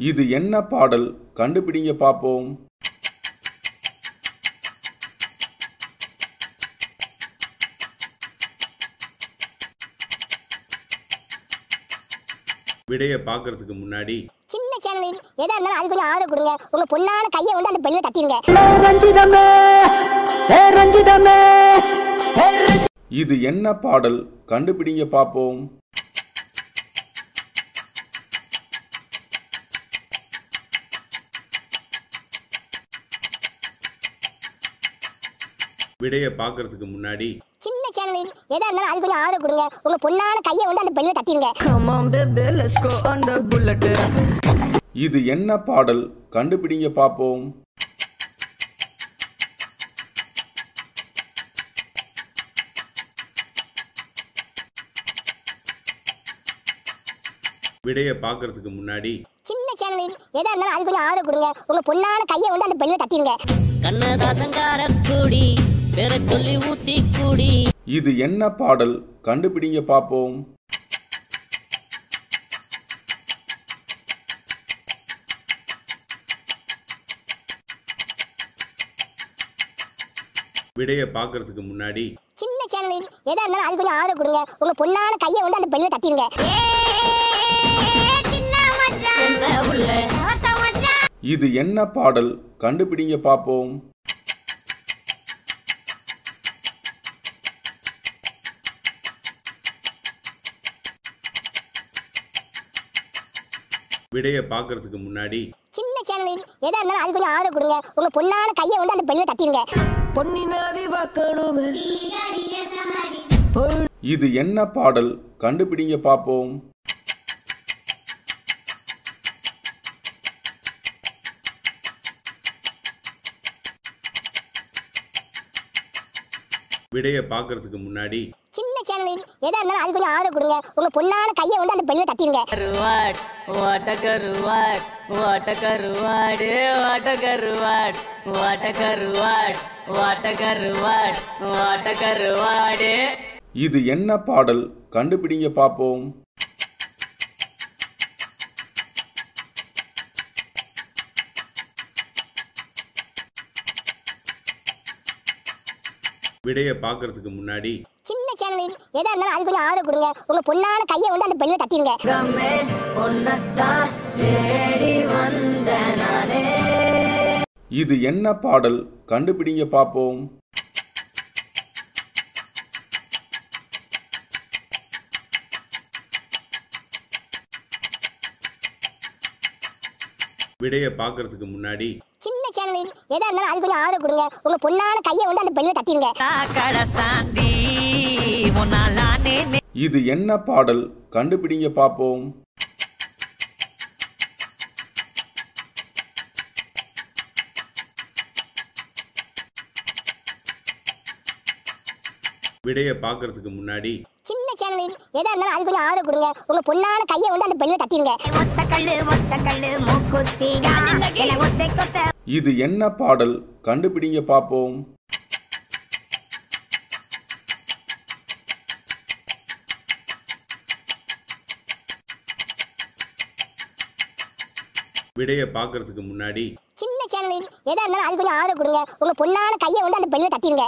இது என்ன பாடல் கண்டுபிடிங்க பாப்போம். விடைய பார்க்கிறதுக்கு முன்னாடி சின்ன சேனலில் எதா இருந்தாலும் அது கொஞ்சம் ஆர்டர் கொடுங்க. உங்க பொண்ணான கையை வந்து அந்த பெல்ல தட்டிடுங்க. இது என்ன பாடல் கண்டுபிடிங்க பாப்போம். விடைய பார்க்கிறதுக்கு முன்னாடி சின்ன சேனலில் எதா இருந்தாலும் அது கொஞ்சம் ஆர்டர் கொடுங்க. உங்க பொண்ணான கையை வந்து அந்த பெல்ல தட்டிடுங்க. இது என்ன பாடல் கண்டுபிடிங்க பாப்போம். விடைய பார்க்கிறதுக்கு முன்னாடி சின்ன சேனலில் எதா இருந்தாலும் அது கொஞ்சம் ஆர்டர் கொடுங்க. உங்க பொண்ணான கையை வந்து அந்த பெல்ல தட்டிடுங்க. கண்ணதாசங்காரக்கூடி பேர சொல்லி ஊத்தி கூடி. இது என்ன பாடல் கண்டுபிடிங்க பாப்போம். விடைய பார்க்கிறதுக்கு முன்னாடி சின்ன சேனலில் எதா இருந்தாலும் அது கொஞ்சம் ஆர்டர் கொடுங்க. உங்க பொண்ணான கையை வந்து அந்த பெல்ல தட்டிடுங்க. இது என்ன பாடல் கண்டுபிடிங்க பாப்போம். விடைய பார்க்கிறதுக்கு முன்னாடி சின்ன சேனலில் எதா இருந்தாலும் அது கொஞ்சம் ஆர்டர் கொடுங்க. உங்க பொண்ணான கையை வந்து அந்த பெல்ல தட்டிடுங்க. இது என்ன பாடல் கண்டுபிடிங்க பாப்போம். விடைய பார்க்கிறதுக்கு முன்னாடி சின்ன சேனலில் எதா இருந்தாலும் அது கொஞ்சம் ஆர்டர் கொடுங்க. உங்க பொண்ணான கையை வந்து அந்த பெல்ல தட்டிடுங்க. கருவாட் வாட்ட கருவாட் வாட்ட கருவாடு வாட்ட கருவாட் வாட்ட கருவாட் வாட்ட கருவாட் வாட்ட கருவாடு. இது என்ன பாடல் கண்டுபிடிங்க பாப்போம். விடைய பார்க்கிறதுக்கு முன்னாடி சின்ன சேனலில் எதா இருந்தாலும் அது கொஞ்சம் ஆர்டர் கொடுங்க. உங்க பொண்ணான கையை வந்து அந்த பெல்ல தட்டிடுங்க. இது என்ன பாடல் கண்டுபிடிங்க பாப்போம். விடைய பார்க்கிறதுக்கு முன்னாடி சின்ன சேனலில் எதா இருந்தாலும் அது கொஞ்சம் ஆர்டர் கொடுங்க. உங்க பொண்ணான கையை வந்து அந்த பெல்ல தட்டிடுங்க. இது என்ன பாடல் கண்டுபிடிங்க பாப்போம். விடைய பார்க்கிறதுக்கு முன்னாடி சின்ன சேனலில் எதா இருந்தாலும் அது கொஞ்சம் ஆர்டர் கொடுங்க. உங்க பொண்ணான கையை வந்து அந்த பெல்ல தட்டிடுங்க. இது என்ன பாடல் கண்டுபிடிங்க பாப்போம். விடைய பார்க்கிறதுக்கு முன்னாடி சின்ன சேனலில் எதா இருந்தாலும் அது கொஞ்சம் ஆர்டர் கொடுங்க. உங்க பொண்ணான கையை வந்து அந்த பெல்ல தட்டிடுங்க.